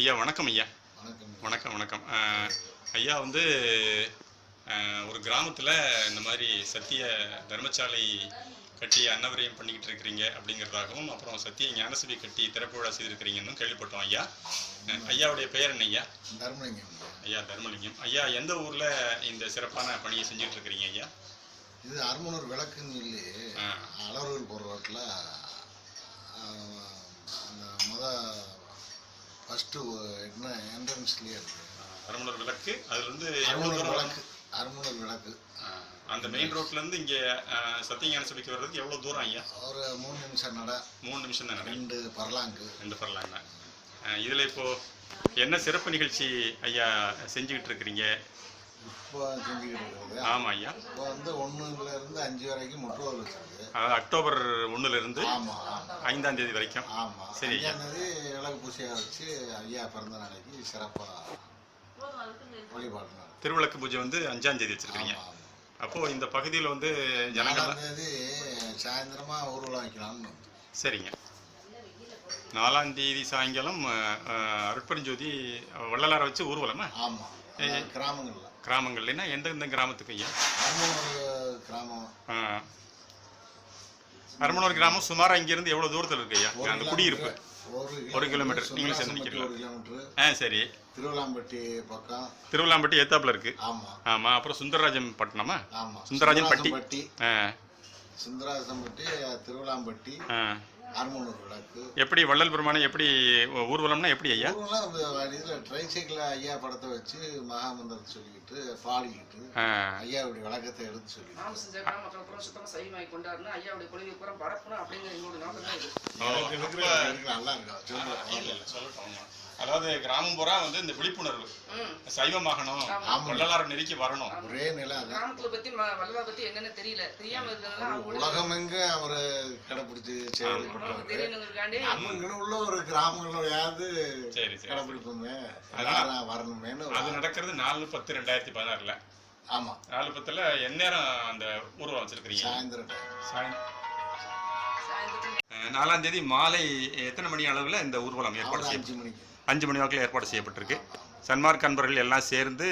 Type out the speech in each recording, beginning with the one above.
ஐயா வணக்கம் ஐயா. வணக்கம். வணக்கம் வணக்கம். ஐயா வந்து ஒரு கிராமத்தில் இந்த மாதிரி சத்திய தர்மசாலை கட்டி அன்னவரையும் பண்ணிக்கிட்டு இருக்கிறீங்க அப்படிங்கிறதாகவும், அப்புறம் சத்திய ஞானசபை கட்டி திறப்பு விழா செய்திருக்கிறீங்கன்னு கேள்விப்பட்டோம் ஐயா. ஐயாவுடைய பெயர் என்ன ஐயா? தர்மலிங்கம். ஐயா தர்மலிங்கம். ஐயா எந்த ஊரில் இந்த சிறப்பான பணியை செஞ்சுட்டு இருக்கிறீங்க ஐயா? இது அருமனூர் விளக்குன்னு சொல்லி அளவுகள் போகிற ரோட்டில் அந்த ஃபஸ்ட்டு என்ன என்ட்ரன்ஸ்லேயே இருக்குது அருமனூர் விளக்கு. அதுலேருந்து அருமனூர் விளக்கு அந்த மெயின் ரோட்லேருந்து இங்கே சத்திய ஞானசபைக்கு வர்றதுக்கு எவ்வளோ தூரம் ஐயா? ஒரு 3 நிமிஷம் நட. 3 நிமிஷம் தான். 2 பர்லாங்கு. 2 பர்லாங்க. இதில் இப்போது என்ன சிறப்பு நிகழ்ச்சி ஐயா செஞ்சுக்கிட்டு இருக்கிறீங்க? இப்போ செஞ்சுக்கிட்டு இருக்கிறது. ஆமாம் ஐயா. இப்போ வந்து 1லேருந்து 5 வரைக்கும் முற்றுவல் வச்சிருக்கு. அதாவது அக்டோபர் 1லேருந்து ஆமாம் 5ஆம் தேதி வரைக்கும். ஆமாம். சரி. 5ஆம் தேதி விளக்கு பூஜையாக வச்சு ஐயா பிறந்த நாளைக்கு சிறப்பாக வழிபாடு. திருவிளக்கு பூஜை வந்து 5ஆம் தேதி வச்சுருக்கீங்க. அப்போது இந்த பகுதியில் வந்து ஜனங்கள் 4ஆம் தேதி சாயந்தரமாக ஊர்வலம் வைக்கலாம்னு. சரிங்க. 4ஆம் தேதி சாயங்காலம் அருட்பெருஞ்சோதி வள்ளலாரை வச்சு ஊர்வலமா? ஆமாம். கிராமங்கள்னா எந்த கிராமத்துக்கு ஐயா? அருமனூர் கிராமம். அருமனூர் கிராமம் சுமாராக இங்கேருந்து எவ்வளோ தூரத்தில் இருக்கு ஐயா? அந்த குடியிருப்பு 1 கிலோமீட்டர். நீங்களும் சேர்ந்து நிற்கிறீங்களா? 1 கிலோமீட்டர். சரி. திருவிழாம்பட்டி பக்கம். திருவிழாம்பட்டி ஏத்தாப்புல இருக்கு. ஆமாம் ஆமாம். அப்புறம் சுந்தரராஜன் பட்டினமா? ஆமாம். சுந்தரராஜன் பட்டி. சுந்தராசம்பட்டி, திருவிழாம்பட்டி, அருமனூர் விளக்கு. எப்படி வள்ளல் பெருமானை எப்படி ஊர்வலம்னா எப்படி ஐயா? ஊர்வலம் இதில் ட்ரைசைக்கிள் ஐயா படத்தை வச்சு மகாமந்திரத்தை சொல்லிக்கிட்டு பாடிக்கிட்டு ஐயாவுடைய விளக்கத்தை எடுத்து சொல்லிட்டு நல்லா இருக்கும். அதாவது கிராமம் பூரா வந்து இந்த விழிப்புணர்வு சைவமாகணும், வள்ளலார் நெருக்கி வரணும். ஒரே நிலை. கிராமத்துல பத்தி வள்ளலாரை பத்தி என்னன்னு தெரியல, தெரியாம இருக்கிறதுனால உலகம் எங்க அவரு கடைபிடிச்சு தெரியணுங்கிறதுக்காண்டி உள்ள ஒரு கிராமங்களோடையாவது கடைபிடிப்போமே, வரணுமேனு. அது நடக்கிறது 4/10/2016. ஆமா. 4/10 எந்நேரம் அந்த ஊர்வலம் வச்சிருக்கிறீங்க? சாயந்தரம். 4ஆம் தேதி மாலை எத்தனை மணி அளவில் இந்த ஊர்வலம் ஏற்பாடு செய்ய? 5 மணி வாக்கில் ஏற்பாடு செய்யப்பட்டிருக்கு. சன்மார்க்க அன்பர்கள் எல்லாம் சேர்ந்து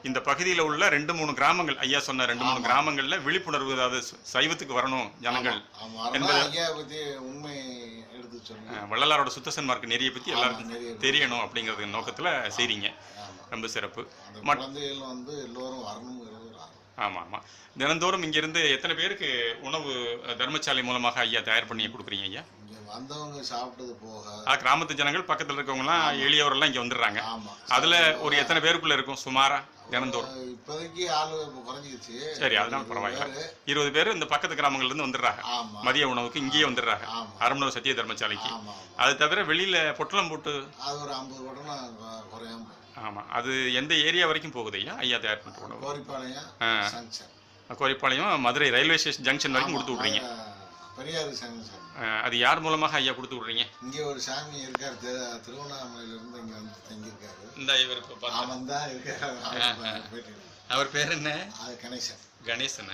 இந்த பகுதியில் உள்ள 2-3 கிராமங்கள், ஐயா சொன்ன 2-3 கிராமங்களில் விழிப்புணர்வு, அதாவது சைவத்துக்கு வரணும் ஜனங்கள் என்பது, வள்ளலாரோட சுத்த சன்மார்க்க நெறியை பற்றி எல்லாருக்கும் தெரியணும் அப்படிங்கிறது நோக்கத்தில் செய்கிறீங்க. ரொம்ப சிறப்பு. ஆமாம் ஆமாம். தினந்தோறும் இங்கிருந்து எத்தனை பேருக்கு உணவு தர்மசாலை மூலமாக ஐயா தயார் பண்ணி கொடுக்குறீங்க ஐயா? வந்தவங்க சாப்பிட்டது போக கிராமத்து ஜனங்கள் பக்கத்தில் இருக்கவங்கலாம் எளியவரெல்லாம் இங்கே வந்துடுறாங்க. அதில் ஒரு எத்தனை பேருக்குள்ள இருக்கும் சுமாரா தினந்தோறும்? இப்போதைக்கு ஆளு குறைஞ்சிருச்சு. சரி, அதனால பரவாயில்ல. 20 பேர் இந்த பக்கத்து கிராமங்கள்லேருந்து வந்துடுறாங்க. மதிய உணவுக்கு இங்கேயே வந்துடுறாங்க அருமனூர் சத்திய தர்மசாலைக்கு. அது தவிர வெளியில் பொட்டலம் போட்டு அது ஒரு 50 பொட்டலம் குறையாம. ஆமாம். அது எந்த ஏரியா வரைக்கும் போகுது ஐயா ஐயா தயார் பண்ணிட்டு உணவு? Goripalayam Madurai railway station junction வரைக்கும் கொடுத்து விட்றீங்க. அது யார் மூலமாக ஐயா கொடுத்து விட்றீங்க? இங்கே ஒரு சாமி இருக்கார், திருவண்ணாமலையிலிருந்து இங்கே வந்து தங்கியிருக்காரு. இந்த இவருக்கு இருக்காரு. அவர் பேர் என்ன? கணேசன். கணேசன்.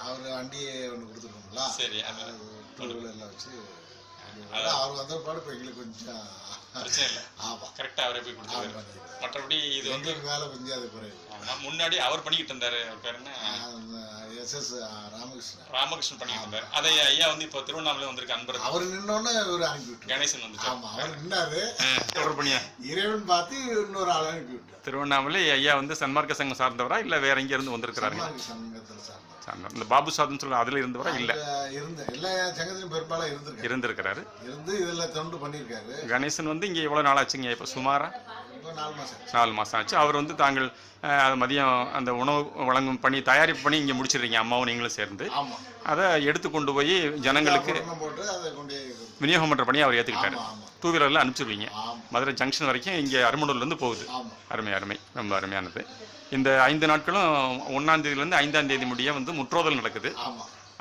அவர் வண்டியை ஒன்று கொடுத்துருக்கோங்களா? சரி. எல்லாம் வச்சு அவர் வந்த பாடு இப்போ எங்களுக்கு கொஞ்சம் பிரச்சனை இல்லை. ஆமாம், கரெக்டாக அவரே போய் கொடுத்தாரு. மற்றபடி இது வந்து வேலை கொஞ்சம் அது குறைவு. முன்னாடி அவர் பண்ணிக்கிட்டு இருந்தாரு. பேர் என்ன? ராமகிருஷ்ணன் பண்ணிக்கிட்டு இருந்தாரு. அதை ஐயா வந்து இப்போ திருவண்ணாமலை வந்திருக்கு அன்பர். அவர் நின்னோன்னு ஒரு அனுப்பிவிட்டு கணேசன் வந்து. ஆமாம், அவர் நின்னாரு. தொடர் பண்ணியா இறைவன் பார்த்து இன்னொரு ஆளை அனுப்பிவிட்டார். திருவண்ணாமலை ஐயா வந்து சன்மார்க்க சங்கம் சார்ந்தவரா இல்லை வேற எங்கே இருந்து வந்திருக்கிறாரு? சங்கத்தில் சார்ந்தவர். இந்த பாபு சாதுன்னு சொல்ல அதில் இருந்தவரா? இல்லை, எல்லா சங்கத்திலும் பெரும்பாலும் இருந்திருக்கிறாரு. இதில் தொண்டு பண்ணியிருக்காரு. கணேசன் வந்து இங்கே எவ்வளோ நாள் ஆச்சுங்க? இப்போ சுமாரா 4 மாதம் ஆச்சு. அவர் வந்து தாங்கள் மதியம் அந்த உணவு வழங்கும் பணி, தயாரிப்பு பண்ணி இங்கே முடிச்சிடுறீங்க அம்மாவும் நீங்களும் சேர்ந்து. அதை எடுத்து கொண்டு போய் ஜனங்களுக்கு விநியோகம் பண்ணுற பணியை அவர் ஏற்றுக்கிட்டாரு. 2 வீலரில் அனுப்பிச்சிடுவீங்க. மதுரை ஜங்ஷன் வரைக்கும் இங்கே அருமனூர்லேருந்து போகுது. அருமை அருமை, ரொம்ப அருமையானது. இந்த 5 நாட்களும் 1ஆம் தேதியிலேருந்து 5ஆம் தேதி முடிய வந்து முற்றோதல் நடக்குது.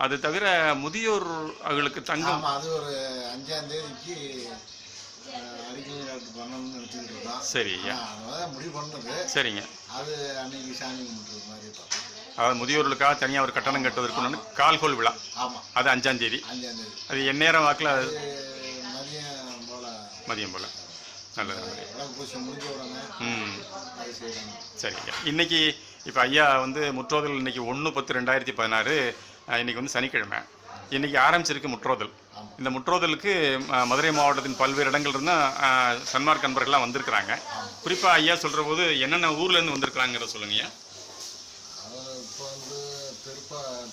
அது தவிர முதியோர் அவர்களுக்கு தங்கம் அது ஒரு 5ஆம் தேதிக்கு பண்ணணும்னு நினச்சிக்கிட்டு இருக்கோம். சரி ஐயா, முடிவு பண்ணது. சரிங்க. அது அன்னைக்கு சாமி கும்பிட்றது மாதிரி. அதாவது முதியோர்களுக்காக தனியாக ஒரு கட்டணம் கட்டுவதற்கு கால்கோல் விழா. ஆமாம், அது 5ஆம் தேதி. அது எந்நேரம் வாக்கில்? மதியம் போல். நல்லது நல்லது. விளக்கு பூஜை முடிஞ்ச உடனே ம் அது செய்யணும். சரிங்க. இன்னைக்கு இப்போ ஐயா வந்து முற்றோதல் இன்னைக்கு 1/10/2016 இன்னைக்கு வந்து சனிக்கிழமை. இன்னைக்கு ஆரம்பிச்சிருக்கு முற்றோதல். இந்த முற்றோதலுக்கு மதுரை மாவட்டத்தின் பல்வேறு இடங்கள் இருந்தால் சன்மார்க்க அன்பர்கள்லாம் வந்திருக்கிறாங்க. குறிப்பாக ஐயா சொல்கிற போது என்னென்ன ஊர்லேருந்து வந்திருக்கிறாங்கிறத சொல்லுங்கய்யா. அவர் இப்போ வந்து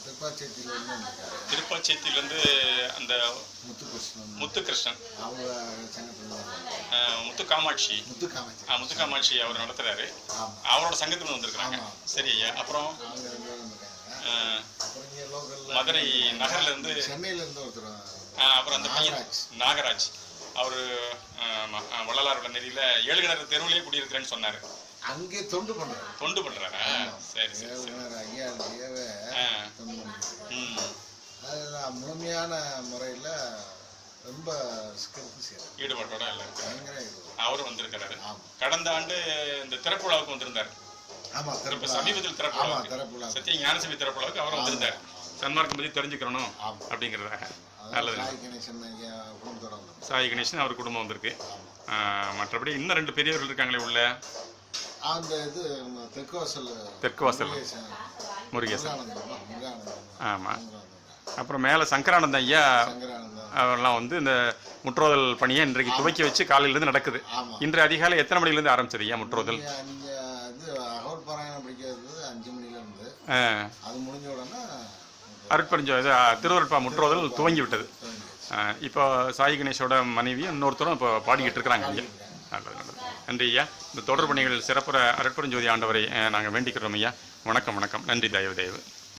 திருப்பாச்சேத்தியிலேருந்து வந்திருக்காரு. திருப்பாச்சேத்தியிலேருந்து அந்த முத்துகிருஷ்ணன் அவங்க சின்ன பிள்ளை முத்து காமாட்சி முத்துக்காமாட்சி அவர் நடத்துறாரு. அவரோட சங்கத்துல வந்திருக்காங்க. சரி ஐயா. அப்புறம் அவங்க 2 பேரும் வந்திருக்காங்க. அப்புறம் இங்கே லோக்கல்ல மதுரை நகர்ல இருந்து சென்னையிலேருந்து ஒருத்தர் அப்புறம் அந்த பையன் நாகராஜ் அவர் வள்ளலாரோட நெறியில ஏழுகிணறு தெருவிலேயே குடியிருக்கிறேன்னு சொன்னாரு. அங்கே தொண்டு பண்றாரா? சரி சரி சரி. ஐயா தொண்டு பண்றாரு. அதில் முழுமையான முறையில் ரொம்ப ஈடுபாட்டோட எல்லாம் பயங்கர அவரும் வந்திருக்கிறாரு. கடந்த ஆண்டு இந்த திறப்புழாவுக்கு வந்திருந்தார். இப்ப சமீபத்தில் திறப்புழா சத்திய ஞானசபை திறப்புழாவுக்கு அவரும் வந்திருந்தார். சன்மார்க்கம் பற்றி தெரிஞ்சுக்கணும் அப்படிங்கிறதாக. நல்லது. சாய் கணேசன் அவர் குடும்பம் வந்திருக்கு. மற்றபடி இன்னும் 2 பெரியவர்கள் இருக்காங்களே உள்ள. அந்த இது தெற்கு வாசல் முருகேசன். ஆமாம். அப்புறம் மேலே சங்கரானந்தம் ஐயா அவரெல்லாம் வந்து இந்த முற்றோதல் பணியை இன்றைக்கு துவக்கி வச்சு காலையிலேருந்து நடக்குது. இன்று அதிகாலை எத்தனை மணிலேருந்து ஆரம்பிச்சது ஐயா முற்றோதல்? அது முடிஞ்ச உடனே அருட்பெருஞ்சோ இது திருவருட்பா முற்றோதல் துவங்கி விட்டது. இப்போ சாய் கணேஷோட மனைவியும் இன்னொருத்தரும் இப்போ பாடிக்கிட்டு இருக்கிறாங்க ஐயா. நல்லது நல்லது. நன்றி ஐயா. இந்த தொடர் பணிகளில் சிறப்புற அருட்பெருஞ்சோதி ஆண்டவரை நாங்கள் வேண்டிக்கிறோம் ஐயா. வணக்கம் வணக்கம். நன்றி தயவு தயவு.